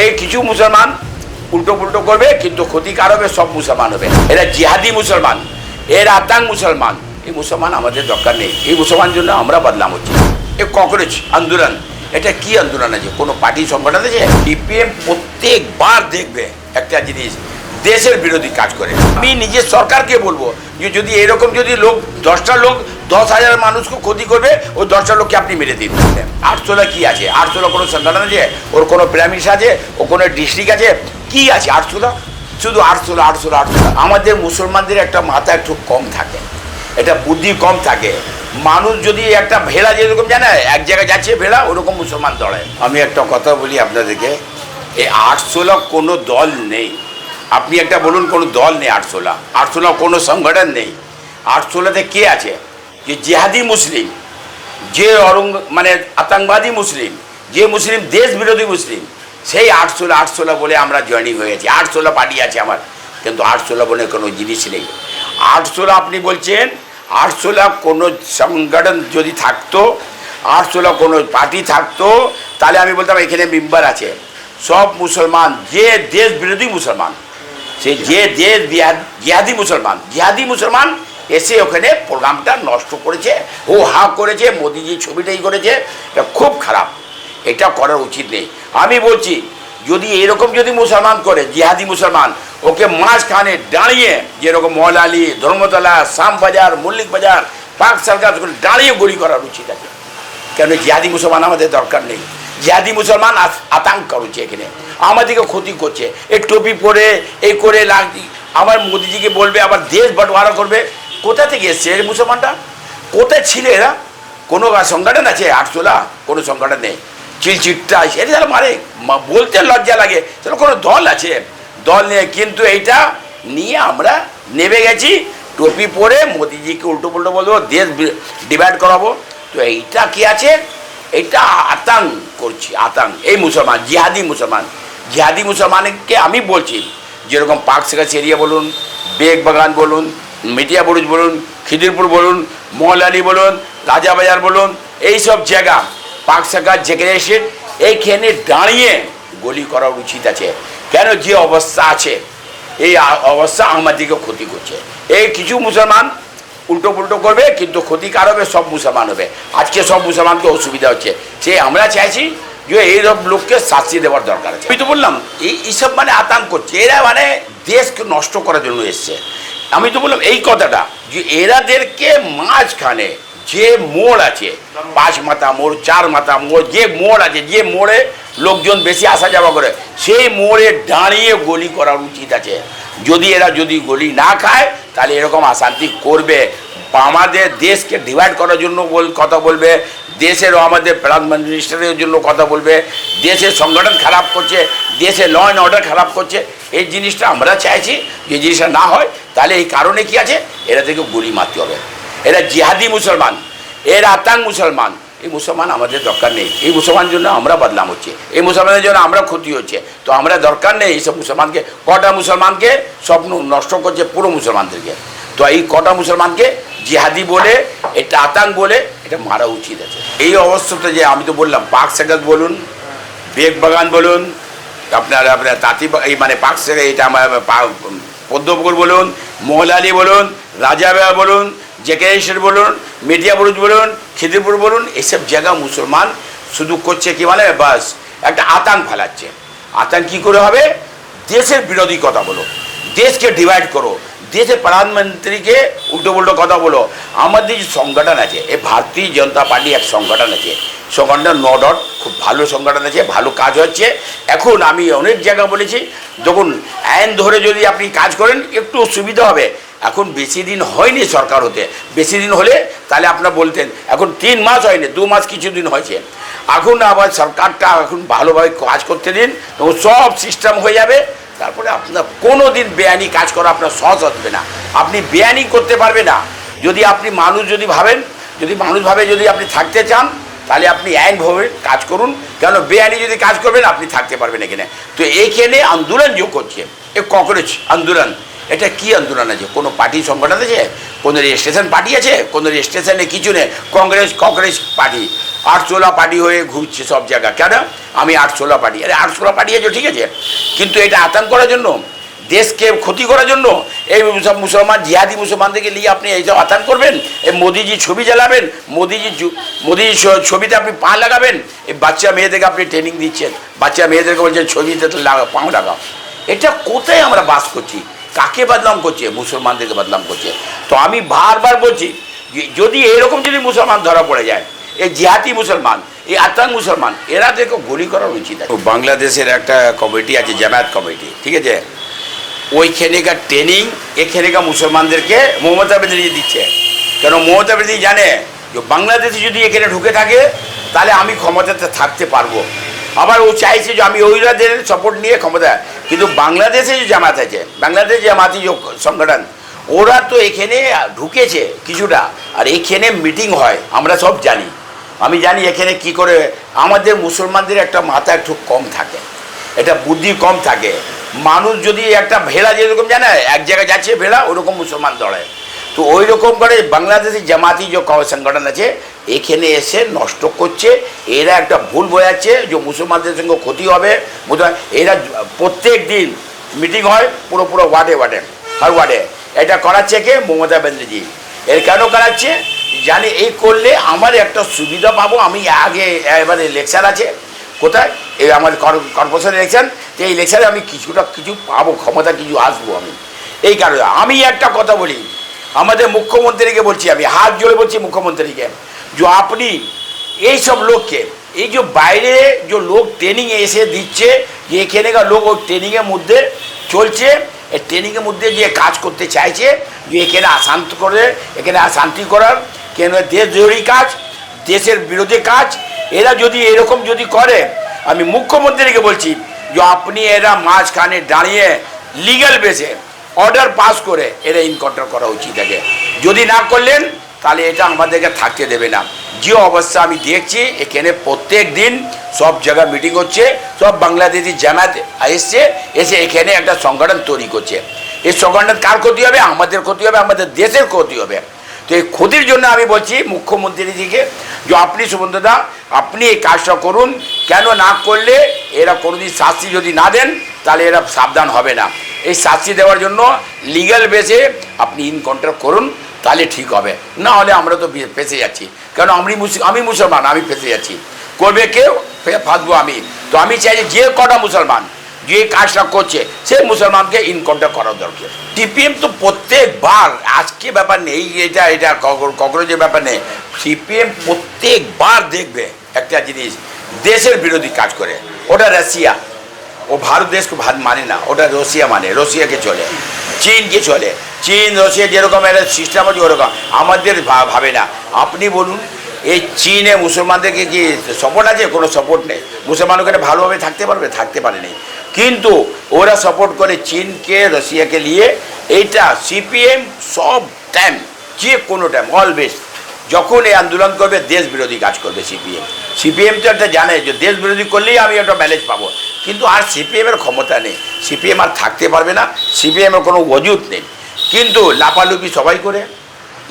এই কিছু মুসলমান উল্টো পুল্টো করবে, কিন্তু ক্ষতিকার হবে সব মুসলমান হবে। এরা জিহাদি মুসলমান, এরা আতঙ্ক মুসলমান। এই মুসলমান আমাদের দরকার নেই। এই মুসলমান জন্য আমরা বদনাম হচ্ছি। এই ককরোচ আন্দোলন, এটা কি আন্দোলন আছে? কোনো পার্টি সংগঠন আছে? সিপিএম প্রত্যেকবার দেখবে একটা জিনিস, দেশের বিরোধী কাজ করে। আমি নিজের সরকারকে বলবো যে যদি এরকম যদি লোক 10টা লোক 10,000 মানুষকে ক্ষতি করবে, ওই 10টা লোককে আপনি মেরে দিন। আটশোলা কি আছে? আটশোলা কোনো সংগঠন আছে? ওর কোনো প্রাইমিস আছে? ও কোনো ডিস্ট্রিক্ট আছে? কি আছে আটশোলা? শুধু আটশোলা আটশোলা আটশোলা। আমাদের মুসলমানদের একটা মাথা একটু কম থাকে, এটা বুদ্ধি কম থাকে। মানুষ যদি একটা ভেড়া যেরকম জানে এক জায়গায় যাচ্ছে ভেড়া, ওরকম মুসলমান দৌড়ায়। আমি একটা কথা বলি আপনাদেরকে, এই আটশোলা কোনো দল নেই। আপনি একটা বলুন কোনো দল নেই আটশোলা। আটশোলা কোনো সংগঠন নেই। আটশোলাতে কে আছে? যে জেহাদি মুসলিম, যে মানে আতঙ্কবাদী মুসলিম, যে মুসলিম দেশ বিরোধী মুসলিম, সেই আটশোলা বলে আমরা জয়েনিং হয়েছি। আটশোলা পার্টি আছে আমার, কিন্তু আটশোলা বলে কোনো জিনিস নেই। আটশোলা আপনি বলছেন, আটশোলা কোনো সংগঠন যদি থাকতো, আটশোলা কোনো পার্টি থাকতো, তাহলে আমি বলতাম এখানে মেম্বার আছে সব মুসলমান, যে দেশ বিরোধী মুসলমান, সে যে দেশ জিহাদি মুসলমান এসে ওখানে প্রোগ্রামটা নষ্ট করেছে, ও হা করেছে, মোদিজি ছবিটাই করেছে। এটা খুব খারাপ, এটা করার উচিত নেই। আমি বলছি যদি এরকম যদি মুসলমান করে, জিহাদি মুসলমান, ওকে মাঝখানে দাঁড়িয়ে যেরকম মৌলা আলী, ধর্মতলা, শ্যামবাজার, মল্লিক বাজার, পার্ক সার্কাস দাঁড়িয়ে গুলি করার উচিত আছে। কেন জিহাদি মুসলমান আমাদের দরকার নেই। জিহাদি মুসলমান আতঙ্ক করছে, এখানে আমাদেরকে ক্ষতি করছে। এই টুপি পরে এই করে আমার মোদিজিকে বলবে, আবার দেশ বাটোয়ারা করবে। কোথা থেকে এসছে এই মুসলমানটা? কোথায় ছিল এরা? কোনো সংগঠন আছে আটশোলা? কোনো সংগঠন নেই। চিলচিটটা এটা মারে, বলতে লজ্জা লাগে। তাহলে কোনো দল আছে? দল নেই। কিন্তু এইটা নিয়ে আমরা নেমে গেছি, টুপি পরে মোদিজিকে উল্টো পুল্টো বলবো, দেশ ডিভাইড করাবো। তো এইটা কি আছে? এইটা আতঙ্ক করছি, আতঙ্ক। এই মুসলমান জিহাদি মুসলমানকে আমি বলছি, যেরকম পার্ক সার্কাস এরিয়া বলুন, বেগবাগান বলুন, মিটিয়া বুরুজ বলুন, খিদিরপুর বলুন, মৌলালি বলুন, রাজাবাজার বলুন, এইসব জায়গা পার্ক সার্কাস যেখানে এসে এইখানে দাঁড়িয়ে গুলি করা উচিত আছে। কেন? যে অবস্থা আছে, এই অবস্থা আমাদেরকে ক্ষতি করছে। এই কিছু মুসলমান উল্টো পুল্টো করবে, কিন্তু ক্ষতিকার হবে সব মুসলমান হবে। আজকে সব মুসলমানকে অসুবিধা হচ্ছে, সে আমরা চাইছি যে এইসব লোককে শাস্তি দেওয়ার দরকার আছে। আমি তো বললাম এইসব মানে আতঙ্ক করছে, এরা মানে দেশকে নষ্ট করার জন্য এসছে। আমি তো বললাম এই কথাটা যে এরাদেরকে মাঝখানে যে মোড় আছে, 5 মাথা মোড়, 4 মাথা মোড়, যে মোড় আছে, যে মোড়ে লোকজন বেশি আসা যাওয়া করে, সেই মোড়ে দাঁড়িয়ে গুলি করার উচিত আছে। এরা যদি গুলি না খায়, তাহলে এরকম অশান্তি করবে। আমাদের দেশকে ডিভাইড করার জন্য কথা বলবে, দেশের আমাদের প্রাইম মিনিস্টারের জন্য কথা বলবে, দেশের সংগঠন খারাপ করছে, দেশের ল অ্যান্ড অর্ডার খারাপ করছে। এই জিনিসটা আমরা চাইছি যে জিনিসটা না হয়। তাহলে এই কারণে কি আছে? এরা থেকে গুলি মারতে হবে। এরা জিহাদি মুসলমান, এরা আতঙ্ক মুসলমান। এই মুসলমান আমাদের দরকার নেই। এই মুসলমান জন্য আমরা বদনাম হচ্ছে, এই মুসলমানের জন্য আমরা ক্ষতি হচ্ছে। তো আমরা দরকার নেই এইসব মুসলমানকে। কটা মুসলমানকে স্বপ্ন নষ্ট করছে, পুরো মুসলমানদেরকে। তো এই কটা মুসলমানকে জিহাদি বলে, এটা আতঙ্ক বলে, এটা মারা উচিত আছে। এই অবস্থাতে যে আমি তো বললাম, পার্ক সার্কাস বলুন, বেগবাগান বলুন, আপনার তাঁতি এই মানে পার্ক সার্কাস, এটা আমার পদ্মপুকুর বলুন, মৌলালি বলুন, রাজাবাজার বলুন, জেকেশ্বর বলুন, মিটিয়া বুরুজ বলুন, খিদিরপুর বলুন, এইসব জায়গা মুসলমান শুধু করছে কি মানে বাস একটা আতঙ্ক ফেলাচ্ছে। আতঙ্ক কী করে হবে? দেশের বিরোধী কথা বলো, দেশকে ডিভাইড করো, দেশের প্রধানমন্ত্রীকে উল্টো পুল্টো কথা বলো। আমাদের যে সংগঠন আছে, এই ভারতীয় জনতা পার্টি এক সংগঠন আছে, সংগঠন নো ডাউট খুব ভালো সংগঠন আছে, ভালো কাজ হচ্ছে। এখন আমি অনেক জায়গা বলেছি, যখন আইন ধরে যদি আপনি কাজ করেন একটু সুবিধা হবে। এখন বেশি দিন হয়নি সরকার হতে, বেশি দিন হলে তাহলে আপনারা বলতেন। এখন 3 মাস হয়নি, 2 মাস কিছুদিন হয়েছে। এখন আবার সরকারটা এখন ভালোভাবে কাজ করতে দিন, তখন সব সিস্টেম হয়ে যাবে। তারপরে আপনার কোনো দিন বেআইনি কাজ করা আপনার সহজ হবে না। আপনি বেআইনি করতে পারবে না। যদি আপনি মানুষ যদি ভাবেন, যদি মানুষ ভাবে যদি আপনি থাকতে চান, তাহলে আপনি আইনভাবে কাজ করুন। কেন? বেআইনি যদি কাজ করবেন আপনি থাকতে পারবেন এখানে। তো এইখানে আন্দোলন যোগ করছে, এই ককরোচ আন্দোলন, এটা কি আন্দোলন আছে? কোনো পার্টি সংগঠন আছে? কোনো রেজিস্ট্রেশন পার্টি আছে? কোনো রেজিস্ট্রেশনে কিছু নেই। কংগ্রেস পার্টি আটশোলা পার্টি হয়ে ঘুরছে সব জায়গা। কেন? আমি আটশোলা পার্টি। আরে আটশোলা পার্টি আছে ঠিক আছে, কিন্তু এটা আতঙ্ক করার জন্য, দেশকে ক্ষতি করার জন্য এই সব মুসলমান জিহাদি মুসলমানদেরকে নিয়ে আপনি এইসব আতঙ্ক করবেন? এই মোদিজি ছবি জ্বালাবেন, মোদিজি ছবিতে আপনি পা লাগাবেন, এই বাচ্চা মেয়েদেরকে আপনি ট্রেনিং দিচ্ছেন, বাচ্চা মেয়েদেরকে বলছেন ছবিতে তো পাও লাগাও। এটা কোথায় আমরা বাস করছি? কাকে বদনাম করছে? মুসলমানদেরকে বদনাম করছে। তো আমি বারবার বলছি, যদি এরকম যদি মুসলমান ধরা পড়ে যায়, এই জিহাদি মুসলমান, এই আতঙ্ক মুসলমান, এরাদেরকে গুলি করা উচিত। বাংলাদেশের একটা কমিটি আছে, জামায়াত কমিটি, ঠিক আছে, ওইখানেকার ট্রেনিং এখানেকার মুসলমানদেরকে মমতা ব্যানার্জি দিচ্ছে। কেন? মমতা ব্যানার্জি জানে যে বাংলাদেশে যদি এখানে ঢুকে থাকে তাহলে আমি ক্ষমতাতে থাকতে পারবো। আবার ও চাইছে যে আমি ওইরাদের সাপোর্ট নিয়ে ক্ষমতা, কিন্তু বাংলাদেশে যে জামাত আছে, বাংলাদেশ জামাতি যে সংগঠন, ওরা তো এখানে ঢুকেছে কিছুটা, আর এখানে মিটিং হয় আমরা সব জানি। আমি জানি এখানে কি করে। আমাদের মুসলমানদের একটা মাথা একটু কম থাকে, এটা বুদ্ধি কম থাকে। মানুষ যদি একটা ভেড়া যেরকম জানে এক জায়গায় যাচ্ছে ভেড়া, ওরকম মুসলমান দৌড়ায়। তো ওই রকম করে বাংলাদেশের জামাতি যে সংগঠন আছে এখানে এসে নষ্ট করছে। এরা একটা ভুল বোঝাচ্ছে যে মুসলমানদের সঙ্গে ক্ষতি হবে। এরা প্রত্যেক দিন মিটিং হয় পুরো ওয়ার্ডে হর ওয়ার্ডে। এটা করাচ্ছে কে? মমতা ব্যানার্জি। এর কেন করাচ্ছে? জানে এই করলে আমার একটা সুবিধা পাবো। আমি আগে এবারে ইলেকশন আছে, কোথায়? এই আমাদের কর্পোরেশন ইলেকশন। তো এই ইলেকশানে আমি কিছু পাবো, ক্ষমতা কিছু আসবো আমি। এই কারণে আমি একটা কথা বলি, আমাদের মুখ্যমন্ত্রীকে বলছি, আমি হাত জোড়ে বলছি মুখ্যমন্ত্রীকে, যে আপনি এই সব লোককে, এই যে বাইরে যে লোক ট্রেনিংয়ে এসে দিচ্ছে, যে এখানেকার লোক ওই ট্রেনিংয়ের মধ্যে চলছে, এই ট্রেনিংয়ের মধ্যে যে কাজ করতে চাইছে, যে এখানে শান্তি করার, কেন দেশদ্রোহী কাজ, দেশের বিরোধী কাজ, এরা যদি এরকম যদি করে, আমি মুখ্যমন্ত্রীকে বলছি যে আপনি এরা মাঝখানে দাঁড়িয়ে লিগ্যাল বেসে অর্ডার পাস করে এরা ইনকাউন্টার করা উচিত আছে। যদি না করলেন তাহলে এটা আমাদেরকে থাকতে দেবে না। যে অবস্থা আমি দেখছি, এখানে প্রত্যেক দিন সব জায়গায় মিটিং হচ্ছে, সব বাংলাদেশি জামায়াত এসে এখানে একটা সংগঠন তৈরি করছে। এই সংগঠন কার ক্ষতি হবে? আমাদের ক্ষতি হবে, আমাদের দেশের ক্ষতি হবে। তো এই ক্ষতির জন্য আমি বলছি মুখ্যমন্ত্রীজিকে যে আপনি সুবন্ধদা, আপনি এই কাজটা করুন। কেন না করলে এরা কোনোদিন শাস্তি যদি না দেন তাহলে এরা সাবধান হবে না। এই শাস্তি দেওয়ার জন্য লিগ্যাল বেসে আপনি ইনকাউন্টার করুন, তাহলে ঠিক হবে। না হলে আমরা তো ফেঁসে যাচ্ছি। কেন? আমি মুসলমান, আমি ফেঁসে যাচ্ছি। করবে কেউ, ফাঁসবো আমি। তো আমি চাই যে কটা মুসলমান যে কাজটা করছে সে মুসলমানকে ইনকাউন্টার করার দরকার। সিপিএম তো প্রত্যেকবার, আজকে ব্যাপার নেই, এটা কখনো ব্যাপার নেই, সিপিএম প্রত্যেকবার দেখবে একটা জিনিস, দেশের বিরোধী কাজ করে। ওটা রাশিয়া, ও ভারত দেশকে মানে না, ওটা রাশিয়া মানে, রাশিয়াকে চলে, চীনকে চলে। চীন রাশিয়া যেরকম একটা সিস্টেম আছে ওরকম আমাদের ভাবে না। আপনি বলুন, এই চীনে মুসলমানদেরকে কি সাপোর্ট আছে? কোনো সাপোর্ট নেই। মুসলমান ওখানে ভালোভাবে থাকতে পারবে? থাকতে পারেনি। কিন্তু ওরা সাপোর্ট করে চীনকে, রাশিয়াকে নিয়ে। এইটা সিপিএম সব টাইম, যে কোনো টাইম, অলওয়েজ যখন এই আন্দোলন করবে দেশ বিরোধী কাজ করবে সিপিএম তো একটা জানে যে দেশ বিরোধী করলেই আমি একটা ম্যানেজ পাবো। কিন্তু আর সিপিএমের ক্ষমতা নেই, সিপিএম আর থাকতে পারবে না, সিপিএমের কোনো ওজুদ নেই। কিন্তু লাপালুপি সবাই করে,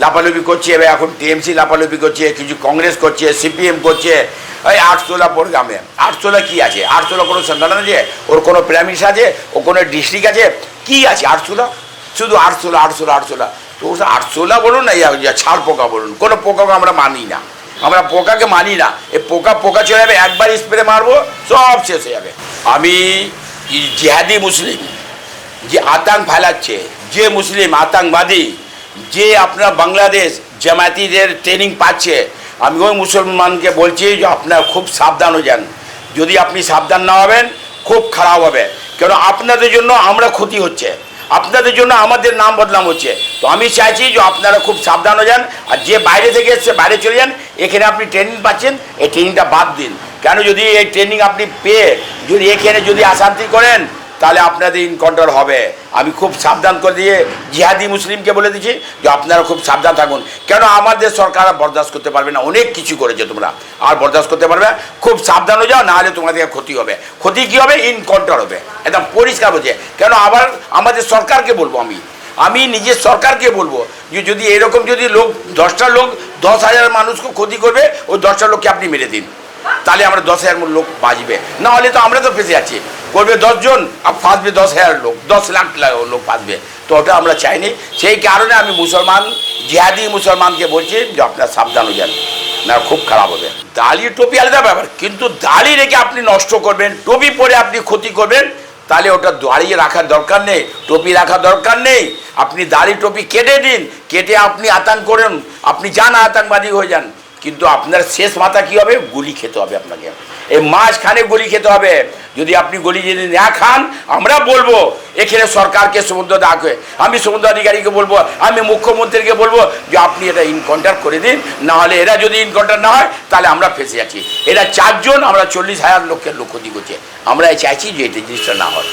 লাপালুপি করছে। এবার এখন টিএমসি লাপালুপি করছে, কিছু কংগ্রেস করছে, সিপিএম করছে। ওই আটশোলা গ্রামে, আটশোলা কী আছে? আটশোলা কোনো সংগঠন আছে? ওর কোনো প্রেমিস আছে? ও কোনো ডিস্ট্রিক্ট আছে? কি আছে আটশোলা? শুধু আটশোলা। তো আটশোলা বলুন না, ছাড় পোকা বলুন, কোনো পোকাকে আমরা মানি না, আমরা পোকাকে মানি না। এই পোকা চলে যাবে, একবার স্প্রে মারবো সব শেষ হয়ে যাবে। আমি জিহাদি মুসলিম যে আতঙ্ক ফেলাচ্ছে, যে মুসলিম আতঙ্কবাদী, যে আপনার বাংলাদেশ জামায়াতিদের ট্রেনিং পাচ্ছে, আমি ওই মুসলমানকে বলছি যে আপনারা খুব সাবধান হয়ে যান। যদি আপনি সাবধান না হবেন খুব খারাপ হবে। কেন? আপনাদের জন্য আমরা ক্ষতি হচ্ছে, আপনাদের জন্য আমাদের নাম বদনাম হচ্ছে। তো আমি চাইছি যে আপনারা খুব সাবধান হয়ে যান। আর যে বাইরে থেকে এসছে বাইরে চলে যান। এখানে আপনি ট্রেনিং পাচ্ছেন, এই ট্রেনিংটা বাদ দিন। কেন? যদি এই ট্রেনিং আপনি পেয়ে যদি এখানে যদি অশান্তি করেন তাহলে আপনাদের ইনকাউন্টার হবে। আমি খুব সাবধান করে দিয়ে জিহাদি মুসলিমকে বলে দিচ্ছি যে আপনারা খুব সাবধান থাকুন, কেন আমাদের সরকার বরদাস্ত করতে পারবে না। অনেক কিছু করেছে তোমরা, আর বরদাস্ত করতে পারবে না। খুব সাবধান হয়ে যাও, নাহলে তোমাদের ক্ষতি হবে। ক্ষতি কী হবে? ইনকাউন্টার হবে, একদম পরিষ্কার বলছে। কেন আবার আমাদের সরকারকে বলবো, আমি নিজের সরকারকে বলবো যে যদি এরকম যদি লোক 10টা লোক 10,000 মানুষকে ক্ষতি করবে, ওই 10টা লোককে আপনি মেরে দিন, তাহলে আমরা 10,000 লোক বাঁচবে। না হলে তো আমরা তো ফেঁসে আছি। করবে 10 জন আর ফাঁসবে 10,000 লোক, 10 লাখ লোক ফাঁসবে। তো ওটা আমরা চাইনি। সেই কারণে আমি মুসলমান, জিহাদি মুসলমানকে বলছি যে আপনারা সাবধান হয়ে যান, না খুব খারাপ হবে। দাড়ি টুপি আলাদা ব্যাপার, কিন্তু দাড়ি রেখে আপনি নষ্ট করবেন, টুপি পরে আপনি ক্ষতি করবেন, তাহলে ওটা দাঁড়িয়ে রাখার দরকার নেই, টুপি রাখার দরকার নেই। আপনি দাড়ি টুপি কেটে দিন, কেটে আপনি আতঙ্ক করেন, আপনি যান আতঙ্কবাদী হয়ে যান, কিন্তু আপনার শেষ মাথা কী হবে? গুলি খেতে হবে আপনাকে। এই মাঝখানে গুলি খেতে হবে। যদি আপনি গুলি যদি না খান, আমরা বলবো এখানে সরকারকে সমুদ্র দেখে, আমি সমুদ্র অধিকারীকে বলবো, আমি মুখ্যমন্ত্রীকে বলবো যে আপনি এটা ইনকাউন্টার করে দিন, নাহলে এরা যদি ইনকাউন্টার না হয় তাহলে আমরা ফেঁসে যাচ্ছি। এরা 4 জন, আমরা 40,000 লোকের লোক ক্ষতি করছে। আমরা চাইছি যে এটা জিনিসটা না হয়।